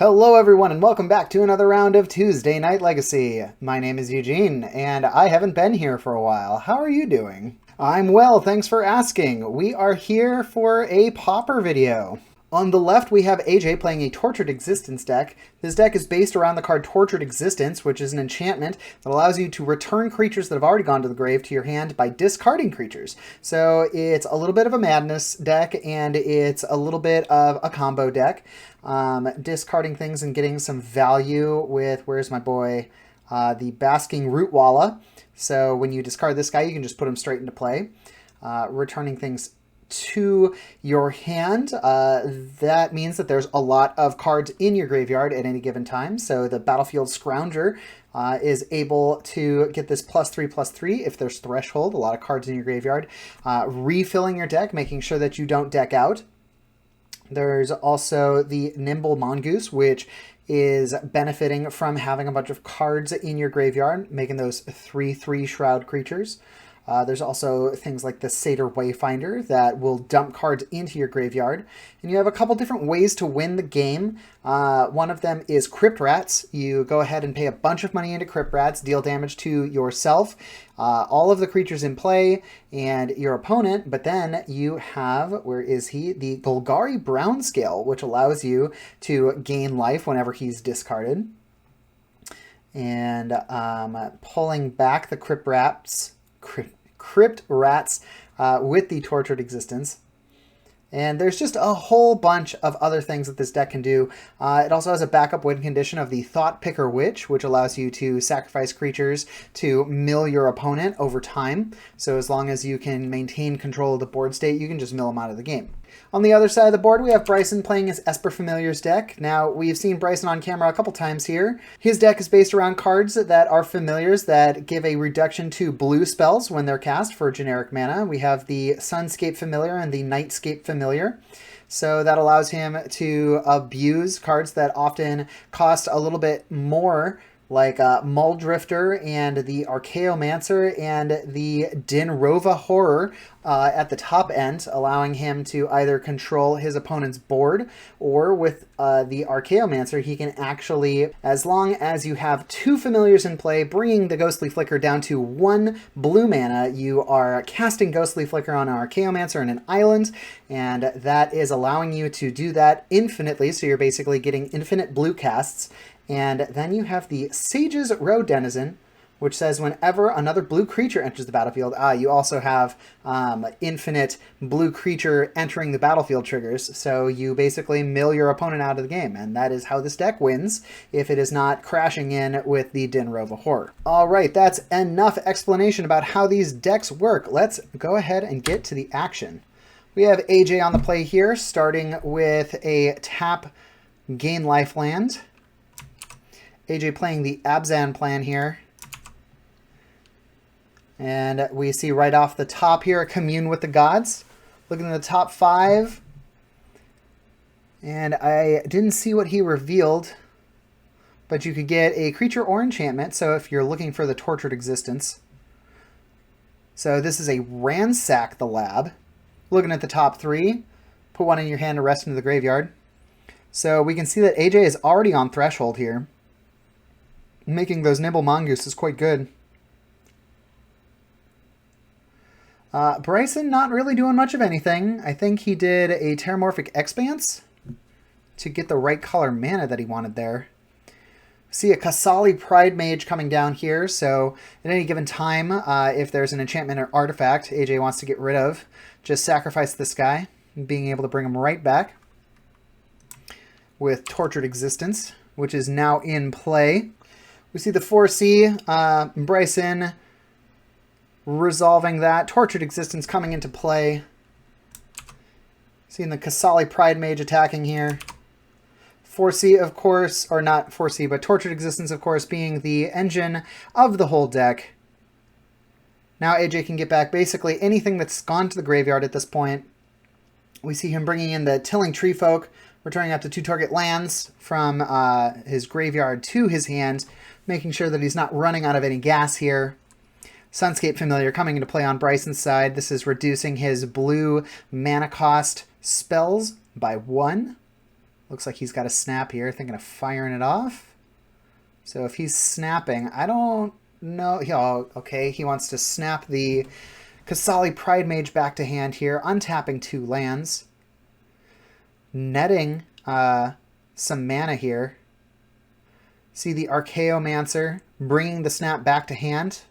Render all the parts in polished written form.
Hello everyone and welcome back to another round of Tuesday Night Legacy. My name is Eugene and I haven't been here for a while. How are you doing? I'm well, thanks for asking. We are here for a Pauper video. On the left, we have AJ playing a Tortured Existence deck. This deck is based around the card Tortured Existence, which is an enchantment that allows you to return creatures that have already gone to the grave to your hand by discarding creatures. So it's a little bit of a madness deck, and it's a little bit of a combo deck. Discarding things and getting some value with, where's my boy, the Basking Rootwalla. So when you discard this guy, you can just put him straight into play. Returning things to your hand. That means that there's a lot of cards in your graveyard at any given time. So the Battlefield Scrounger is able to get this +3/+3 if there's Threshold, a lot of cards in your graveyard. Refilling your deck, making sure that you don't deck out. There's also the Nimble Mongoose, which is benefiting from having a bunch of cards in your graveyard, making those 3/3 Shroud creatures. There's also things like the Satyr Wayfinder that will dump cards into your graveyard. And you have a couple different ways to win the game. One of them is Crypt Rats. You go ahead and pay a bunch of money into Crypt Rats, deal damage to yourself, all of the creatures in play, and your opponent. But then you have, where is he? The Golgari Brown Scale, which allows you to gain life whenever he's discarded. And pulling back the Crypt Rats with the Tortured Existence. And there's just a whole bunch of other things that this deck can do. It also has a backup win condition of the Thought Picker Witch, which allows you to sacrifice creatures to mill your opponent over time. So as long as you can maintain control of the board state, you can just mill them out of the game. On the other side of the board, we have Bryson playing his Esper Familiars deck. Now, we've seen Bryson on camera a couple times here. His deck is based around cards that are familiars that give a reduction to blue spells when they're cast for generic mana. We have the Sunscape Familiar and the Nightscape Familiar. So that allows him to abuse cards that often cost a little bit more, like Muldrifter and the Archaeomancer and the Dinrova Horror at the top end, allowing him to either control his opponent's board, or with the Archaeomancer, he can actually, as long as you have 2 familiars in play, bringing the Ghostly Flicker down to 1 blue mana, you are casting Ghostly Flicker on an Archaeomancer and an island, and that is allowing you to do that infinitely, so you're basically getting infinite blue casts. And then you have the Sage's Road Denizen, which says whenever another blue creature enters the battlefield, you also have infinite blue creature entering the battlefield triggers. So you basically mill your opponent out of the game. And that is how this deck wins if it is not crashing in with the Dinrova Horror. All right, that's enough explanation about how these decks work. Let's go ahead and get to the action. We have AJ on the play here, starting with a tap gain life land. AJ playing the Abzan plan here. And we see right off the top here, Commune with the Gods. Looking at the top 5. And I didn't see what he revealed, but you could get a creature or enchantment, so if you're looking for the Tortured Existence. So this is a Ransack the Lab. Looking at the top 3, put one in your hand to rest into the graveyard. So we can see that AJ is already on Threshold here. Making those Nimble Mongooses quite good. Bryson not really doing much of anything. I think he did a Terramorphic Expanse to get the right color mana that he wanted there. See a Kasali Pride Mage coming down here, so at any given time, if there's an enchantment or artifact AJ wants to get rid of, just sacrifice this guy, being able to bring him right back with Tortured Existence, which is now in play. We see the 4C, Bryson resolving that. Tortured Existence coming into play. Seeing the Kasali Pride Mage attacking here. 4C, of course, or not 4C, but Tortured Existence, of course, being the engine of the whole deck. Now AJ can get back basically anything that's gone to the graveyard at this point. We see him bringing in the Tilling Treefolk, returning up to 2 target lands from his graveyard to his hand, making sure that he's not running out of any gas here. Sunscape Familiar coming into play on Bryson's side. This is reducing his blue mana cost spells by 1. Looks like he's got a snap here, thinking of firing it off. So if he's snapping, I don't know. Oh, okay, he wants to snap the Qasali Pridemage back to hand here, untapping 2 lands. Netting some mana here. See the Archaeomancer bringing the snap back to hand.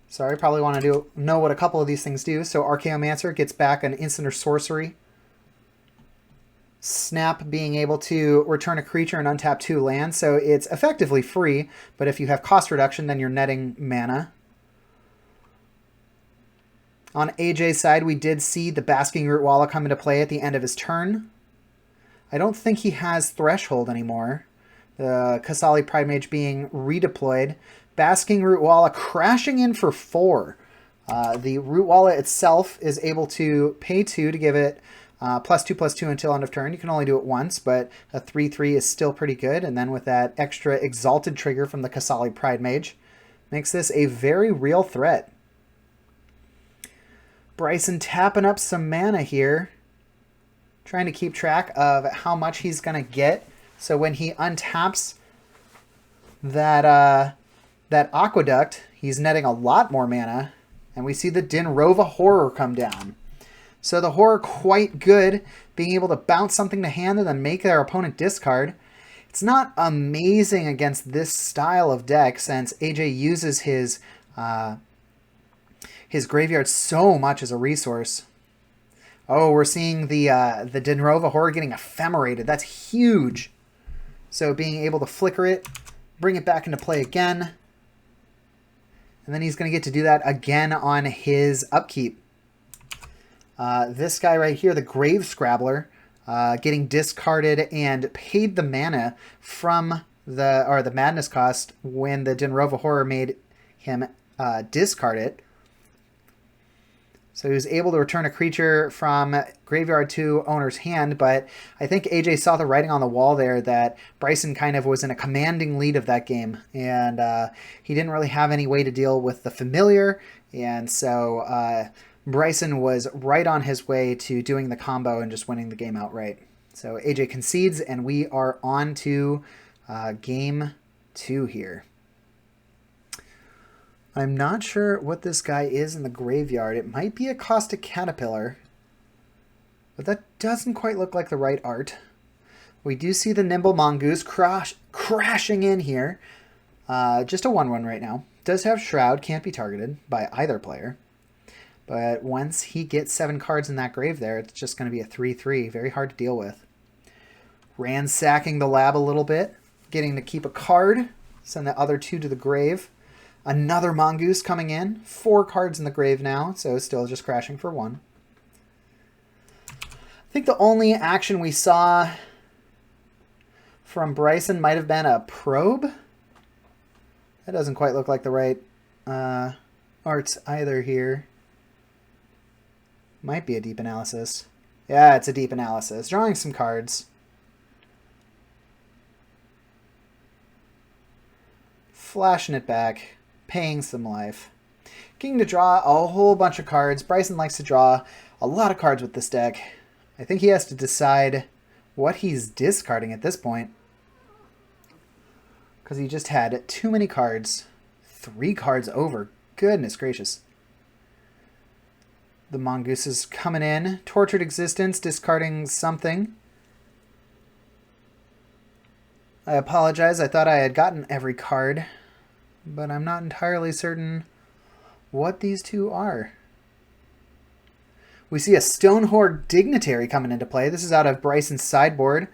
Sorry, probably want to know what a couple of these things do. So Archaeomancer gets back an instant or sorcery. Snap being able to return a creature and untap 2 lands. So it's effectively free, but if you have cost reduction, then you're netting mana. On AJ's side, we did see the Basking Root Walla come into play at the end of his turn. I don't think he has Threshold anymore. The Qasali Pridemage being redeployed. Basking Root Walla crashing in for 4. The Root Walla itself is able to pay 2 to give it +2/+2 until end of turn. You can only do it once, but a 3/3 is still pretty good. And then with that extra Exalted trigger from the Qasali Pridemage, makes this a very real threat. Bryson tapping up some mana here, trying to keep track of how much he's going to get. So when he untaps that Aqueduct, he's netting a lot more mana. And we see the Dinrova Horror come down. So the Horror quite good, being able to bounce something to hand and then make their opponent discard. It's not amazing against this style of deck, since AJ uses his graveyard so much as a resource. Oh, we're seeing the Dinrova Horror getting ephemerated. That's huge. So being able to flicker it, bring it back into play again. And then he's going to get to do that again on his upkeep. This guy right here, the Grave Scrabbler, getting discarded and paid the mana from the Madness cost when the Dinrova Horror made him discard it. So he was able to return a creature from graveyard to owner's hand, but I think AJ saw the writing on the wall there that Bryson kind of was in a commanding lead of that game, and he didn't really have any way to deal with the familiar, and so Bryson was right on his way to doing the combo and just winning the game outright. So AJ concedes, and we are on to game 2 here. I'm not sure what this guy is in the graveyard. It might be a Caustic Caterpillar, but that doesn't quite look like the right art. We do see the Nimble Mongoose crashing in here. Just a 1/1 right now. Does have Shroud, can't be targeted by either player. But once he gets 7 cards in that grave there, it's just going to be a 3/3. Very hard to deal with. Ransacking the lab a little bit. Getting to keep a card. Send the other 2 to the grave. Another Mongoose coming in. 4 cards in the grave now, so still just crashing for 1. I think the only action we saw from Bryson might have been a Probe. That doesn't quite look like the right arts either here. Might be a Deep Analysis. Yeah, it's a Deep Analysis. Drawing some cards. Flashing it back. Paying some life. Getting to draw a whole bunch of cards. Bryson likes to draw a lot of cards with this deck. I think he has to decide what he's discarding at this point, because he just had too many cards. 3 cards over. Goodness gracious. The Mongoose is coming in. Tortured Existence, discarding something. I apologize. I thought I had gotten every card, but I'm not entirely certain what these 2 are. We see a Stonehorde Dignitary coming into play. This is out of Bryson's sideboard,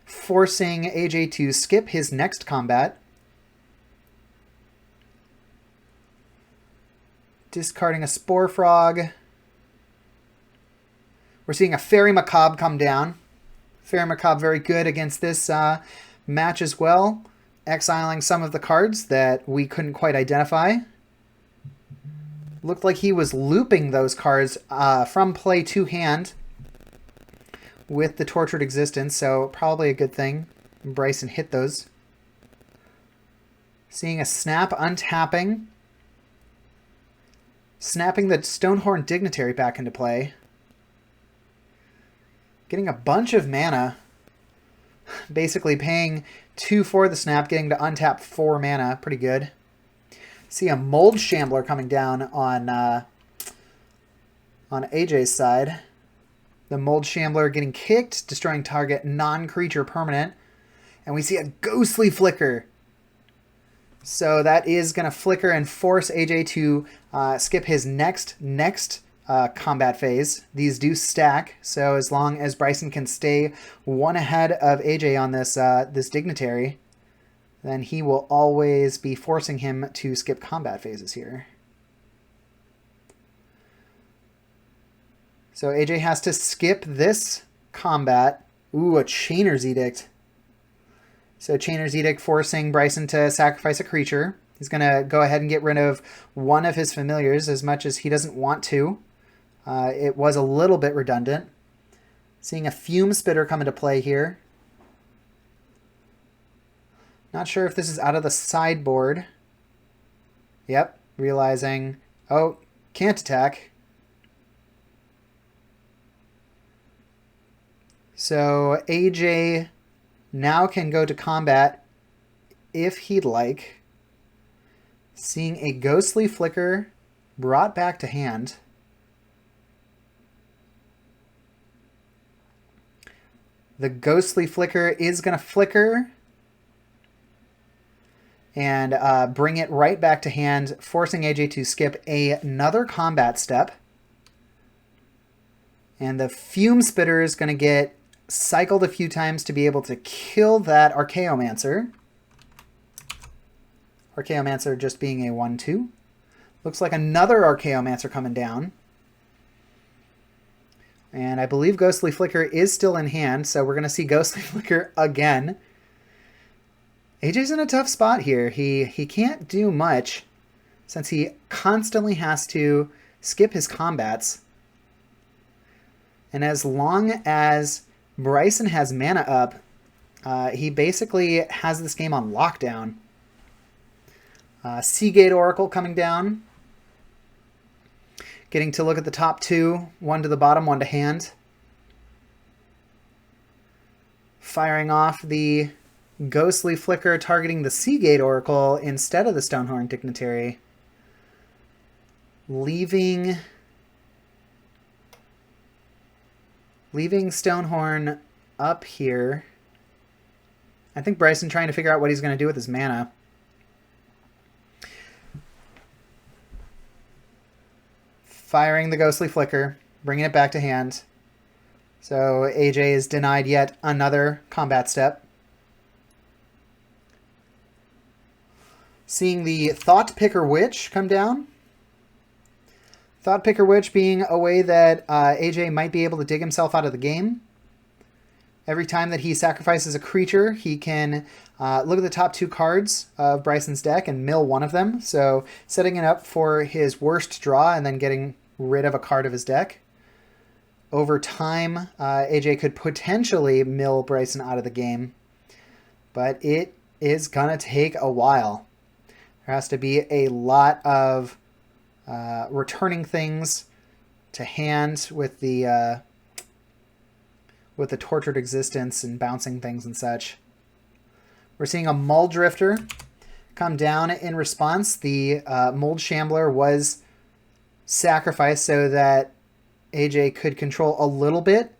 forcing AJ to skip his next combat. Discarding a Spore Frog. We're seeing a Fairy Macabre come down. Fairy Macabre very good against this match as well. Exiling some of the cards that we couldn't quite identify. Looked like he was looping those cards from play to hand with the Tortured Existence, so probably a good thing. Bryson hit those. Seeing a Snap, untapping. Snapping the Stonehorn Dignitary back into play. getting a bunch of mana. Basically paying 2 for the snap, getting to untap 4 mana. Pretty good. See a Mold Shambler coming down on AJ's side. The Mold Shambler getting kicked, destroying target non-creature permanent. And we see a Ghostly Flicker. So that is going to flicker and force AJ to skip his next combat phase. These do stack, so as long as Bryson can stay 1 ahead of AJ on this Dignitary, then he will always be forcing him to skip combat phases here. So AJ has to skip this combat. Ooh, a Chainer's Edict. So Chainer's Edict forcing Bryson to sacrifice a creature. He's going to go ahead and get rid of one of his familiars as much as he doesn't want to. It was a little bit redundant. Seeing a Fume Spitter come into play here. Not sure if this is out of the sideboard. Yep, realizing, oh, can't attack. So AJ now can go to combat if he'd like. Seeing a Ghostly Flicker brought back to hand. The Ghostly Flicker is going to flicker and bring it right back to hand, forcing AJ to skip another combat step. And the Fume Spitter is going to get cycled a few times to be able to kill that Archaeomancer. Archaeomancer just being a 1/2. Looks like another Archaeomancer coming down. And I believe Ghostly Flicker is still in hand, so we're going to see Ghostly Flicker again. AJ's in a tough spot here. He can't do much since he constantly has to skip his combats. And as long as Bryson has mana up, he basically has this game on lockdown. Seagate Oracle coming down. Getting to look at the top 2. 1 to the bottom, 1 to hand. Firing off the Ghostly Flicker, targeting the Seagate Oracle instead of the Stonehorn Dignitary. Leaving Stonehorn up here. I think Bryson trying to figure out what he's going to do with his mana. Firing the Ghostly Flicker, bringing it back to hand. So AJ is denied yet another combat step. Seeing the Thought Picker Witch come down. Thought Picker Witch being a way that AJ might be able to dig himself out of the game. Every time that he sacrifices a creature, he can look at the top 2 cards of Bryson's deck and mill one of them. So setting it up for his worst draw and then getting rid of a card of his deck. Over time, AJ could potentially mill Bryson out of the game, but it is going to take a while. There has to be a lot of returning things to hand with the Tortured Existence and bouncing things and such. We're seeing a Mull Drifter come down in response. The Mold Shambler was sacrificed so that AJ could control a little bit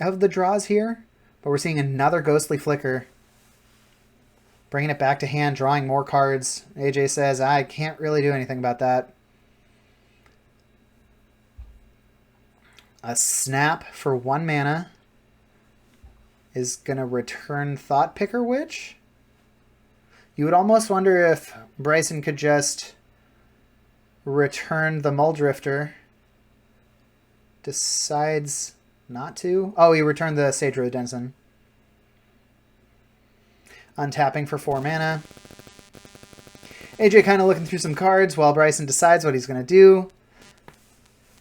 of the draws here. But we're seeing another Ghostly Flicker. Bringing it back to hand, drawing more cards. AJ says, I can't really do anything about that. A Snap for 1 mana is going to return Thought Picker Witch. You would almost wonder if Bryson could just return the Mull Drifter. Decides not to. Oh, he returned the Sage Road Denizen. Untapping for 4 mana. AJ kind of looking through some cards while Bryson decides what he's going to do.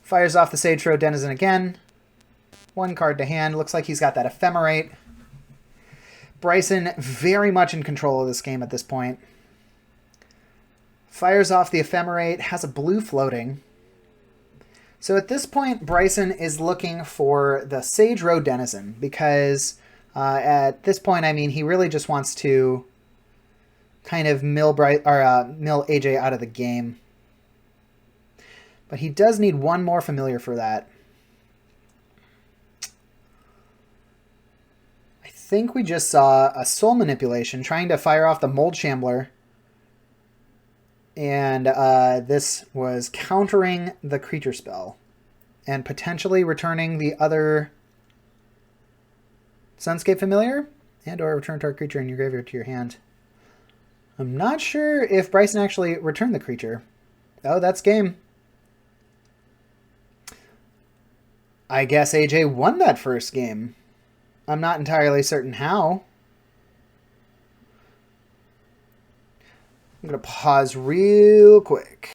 Fires off the Sage Road Denizen again. 1 card to hand. Looks like he's got that Ephemerate. Bryson very much in control of this game at this point. Fires off the Ephemerate. Has a blue floating. So at this point, Bryson is looking for the Sage Road Denizen because at this point, I mean, he really just wants to kind of mill AJ out of the game. But he does need one more familiar for that. I think we just saw a soul manipulation trying to fire off the Mold Shambler. And this was countering the creature spell and potentially returning the other Sunscape Familiar and or return target creature in your graveyard to your hand. I'm not sure if Bryson actually returned the creature. Oh, that's game. I guess AJ won that first game. I'm not entirely certain how. I'm going to pause real quick.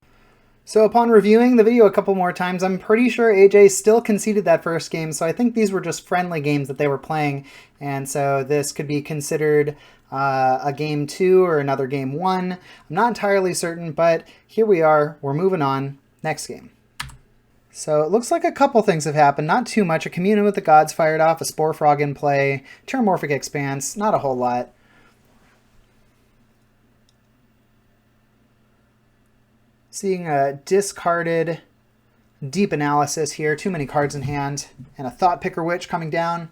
So upon reviewing the video a couple more times, I'm pretty sure AJ still conceded that first game, so I think these were just friendly games that they were playing, and so this could be considered a game 2 or another game 1. I'm not entirely certain, but here we are. We're moving on. Next game. So it looks like a couple things have happened, not too much. A Communion with the Gods fired off, a Spore Frog in play, Terramorphic Expanse, not a whole lot. Seeing a discarded Deep Analysis here, too many cards in hand, and a Thought Picker Witch coming down.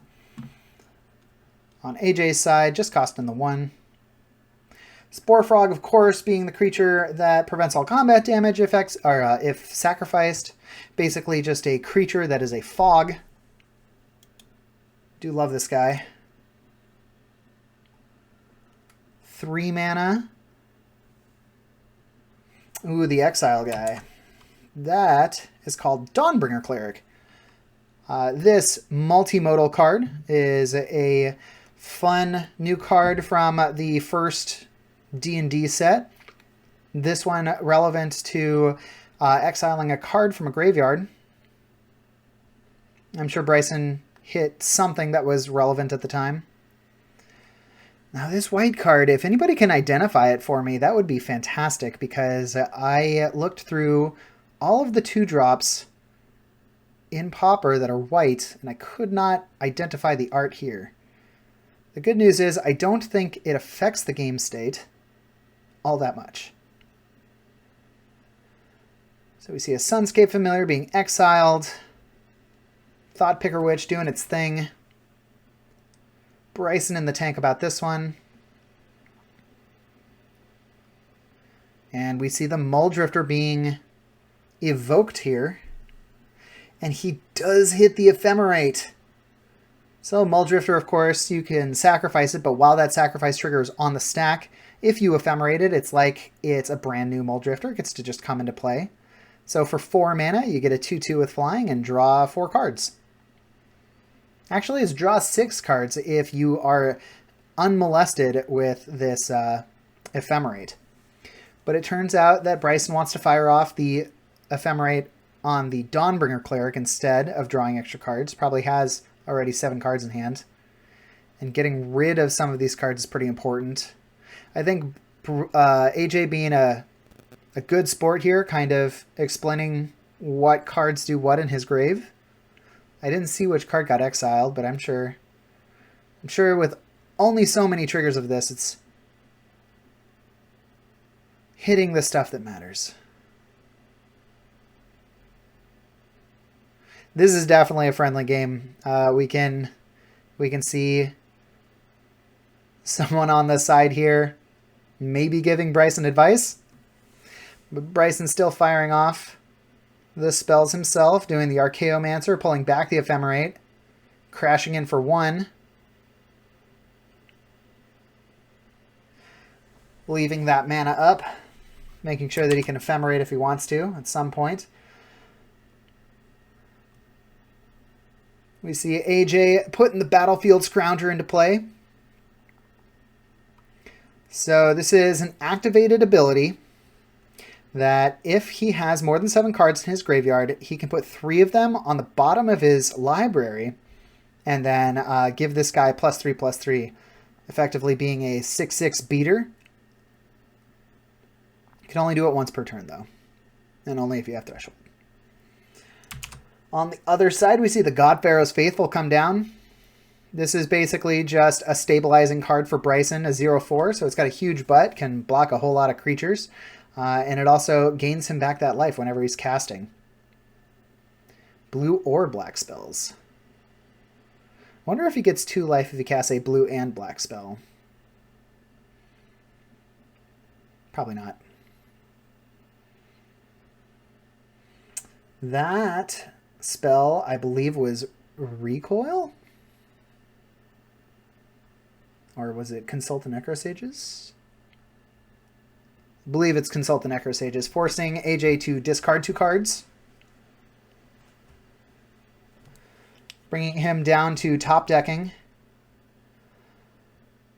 On AJ's side, just costing the 1. Spore Frog, of course, being the creature that prevents all combat damage if sacrificed. Basically just a creature that is a fog. Do love this guy. 3 mana. Ooh, the Exile guy. That is called Dawnbringer Cleric. This multimodal card is a fun new card from the first D&D set. This one relevant to exiling a card from a graveyard. I'm sure Bryson hit something that was relevant at the time. Now this white card, if anybody can identify it for me, that would be fantastic, because I looked through all of the 2-drops in Pauper that are white, and I could not identify the art here. The good news is I don't think it affects the game state all that much. So we see a Sunscape Familiar being exiled. Thought Picker Witch doing its thing. Bryson in the tank about this one. And we see the Muldrifter being evoked here. And he does hit the Ephemerate. So Muldrifter, of course, you can sacrifice it, but while that sacrifice trigger is on the stack, if you ephemerate it, it's like it's a brand new Muldrifter. It gets to just come into play. So for 4 mana, you get a 2/2 with flying and draw 4 cards. Actually, it's draw 6 cards if you are unmolested with this Ephemerate. But it turns out that Bryson wants to fire off the Ephemerate on the Dawnbringer Cleric instead of drawing extra cards. Probably has already 7 cards in hand. And getting rid of some of these cards is pretty important. I think AJ being a good sport here, kind of explaining what cards do what in his grave. I didn't see which card got exiled, but I'm sure with only so many triggers of this, it's hitting the stuff that matters. This is definitely a friendly game. We can see someone on the side here maybe giving Bryson advice. But Bryson's still firing off the spells himself, doing the Archaeomancer, pulling back the Ephemerate, crashing in for 1. Leaving that mana up, making sure that he can Ephemerate if he wants to at some point. We see AJ putting the Battlefield Scrounger into play. So this is an activated ability that if he has more than 7 cards in his graveyard, he can put 3 of them on the bottom of his library and then give this guy +3/+3, effectively being a 6/6 beater. You can only do it once per turn, though, and only if you have Threshold. On the other side, we see the God Pharaoh's Faithful come down. This is basically just a stabilizing card for Bryson, a 0/4, so it's got a huge butt, can block a whole lot of creatures, and it also gains him back that life whenever he's casting. Blue or black spells. I wonder if he gets 2 life if he casts a blue and black spell. Probably not. That spell, I believe, was Recoil? Or was it Consult the Necrosages? I believe it's Consult the Necrosages, forcing AJ to discard 2 cards. Bringing him down to top decking.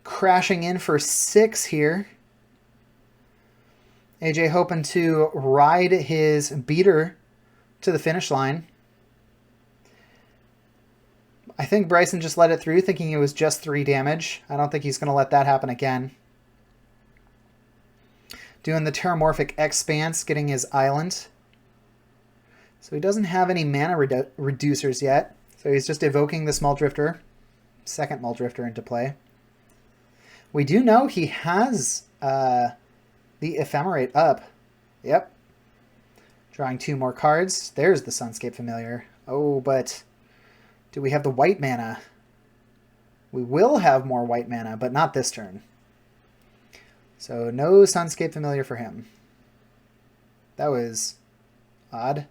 Crashing in for 6 here. AJ hoping to ride his beater to the finish line. I think Bryson just let it through, thinking it was just 3 damage. I don't think he's going to let that happen again. Doing the Terramorphic Expanse, getting his island. So he doesn't have any mana reducers yet. So he's just evoking the Small Drifter. Second Mull Drifter into play. We do know he has the Ephemerate up. Yep. Drawing 2 more cards. There's the Sunscape Familiar. Oh, but do we have the white mana? We will have more white mana, but not this turn. So no Sunscape Familiar for him. That was odd.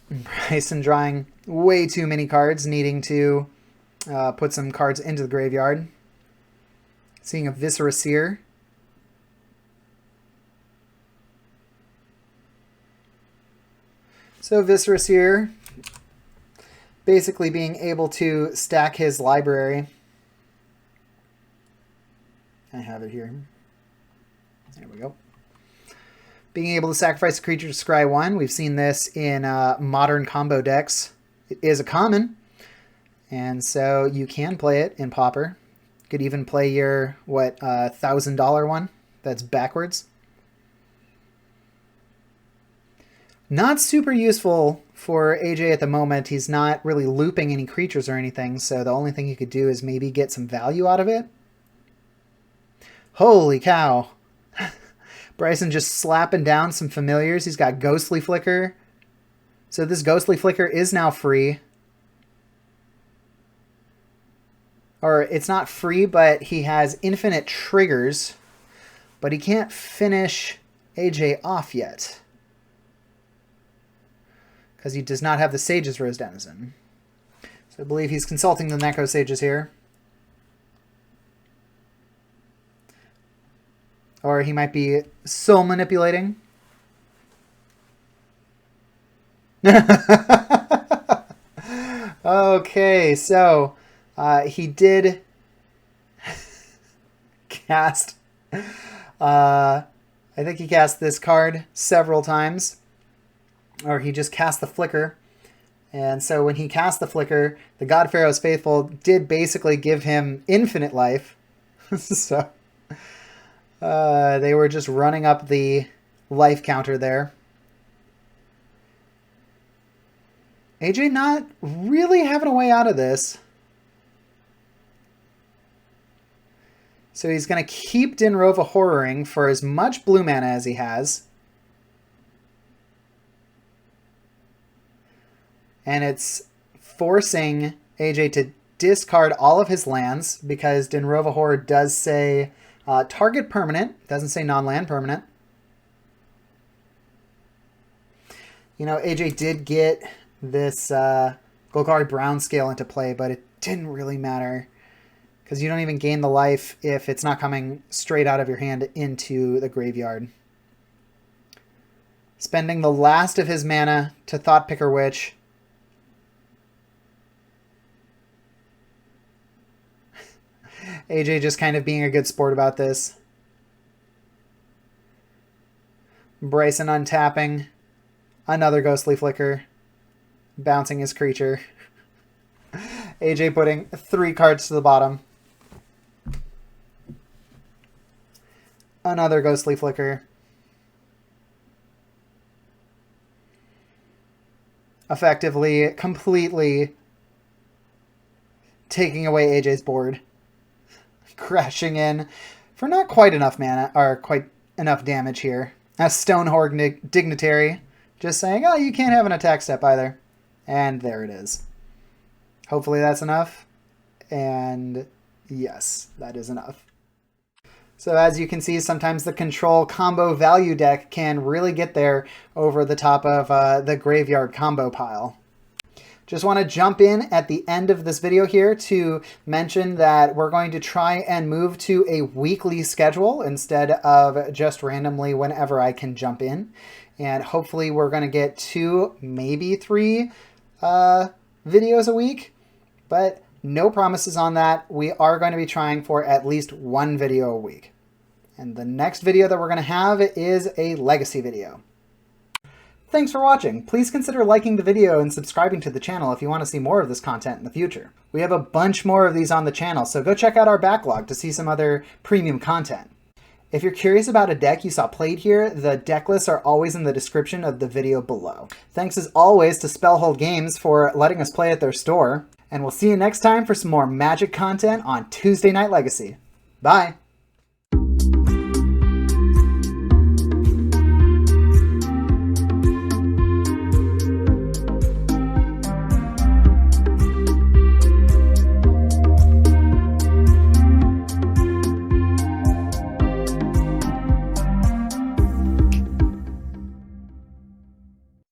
Bryson drawing way too many cards, needing to put some cards into the graveyard. Seeing a Viscera Seer. So Viscera Seer basically being able to stack his library. I have it here. There we go. Being able to sacrifice a creature to scry 1. We've seen this in modern combo decks. It is a common, and so you can play it in Pauper. Could even play your, what, $1,000 one that's backwards. Not super useful for AJ at the moment. He's not really looping any creatures or anything, so the only thing you could do is maybe get some value out of it. Holy cow. Bryson just slapping down some familiars. He's got Ghostly Flicker. So this Ghostly Flicker is now free. Or it's not free, but he has infinite triggers. But he can't finish AJ off yet, because he does not have the Sage's Rose Denizen. So I believe he's consulting the Necrosages here. Or he might be soul manipulating. Okay, so he did cast... I think he cast this card several times. Or he just cast the Flicker. And so when he cast the Flicker, the God Pharaoh's Faithful did basically give him infinite life. So they were just running up the life counter there. AJ not really having a way out of this. So he's going to keep Dinrova Horroring for as much blue mana as he has. And it's forcing AJ to discard all of his lands, because Dinrova Horror does say target permanent, doesn't say non-land permanent. You know, AJ did get this Golgari Brown scale into play, but it didn't really matter, because you don't even gain the life if it's not coming straight out of your hand into the graveyard. Spending the last of his mana to Thought Picker Witch. AJ just kind of being a good sport about this. Bryson untapping. Another Ghostly Flicker. Bouncing his creature. AJ putting 3 cards to the bottom. Another ghostly flicker. Effectively, completely taking away AJ's board. Crashing in for not quite enough mana, or quite enough damage here. A Stonehorn Dignitary just saying, oh, you can't have an attack step either. And there it is. Hopefully that's enough. And yes, that is enough. So as you can see, sometimes the control combo value deck can really get there over the top of the graveyard combo pile. Just want to jump in at the end of this video here to mention that we're going to try and move to a weekly schedule instead of just randomly whenever I can jump in. And hopefully we're going to get 2, maybe 3 videos a week, but no promises on that. We are going to be trying for at least 1 video a week. And the next video that we're going to have is a legacy video. Thanks for watching. Please consider liking the video and subscribing to the channel if you want to see more of this content in the future. We have a bunch more of these on the channel, so go check out our backlog to see some other premium content. If you're curious about a deck you saw played here, the deck lists are always in the description of the video below. Thanks as always to Spellhold Games for letting us play at their store, and we'll see you next time for some more Magic content on Tuesday Night Legacy. Bye!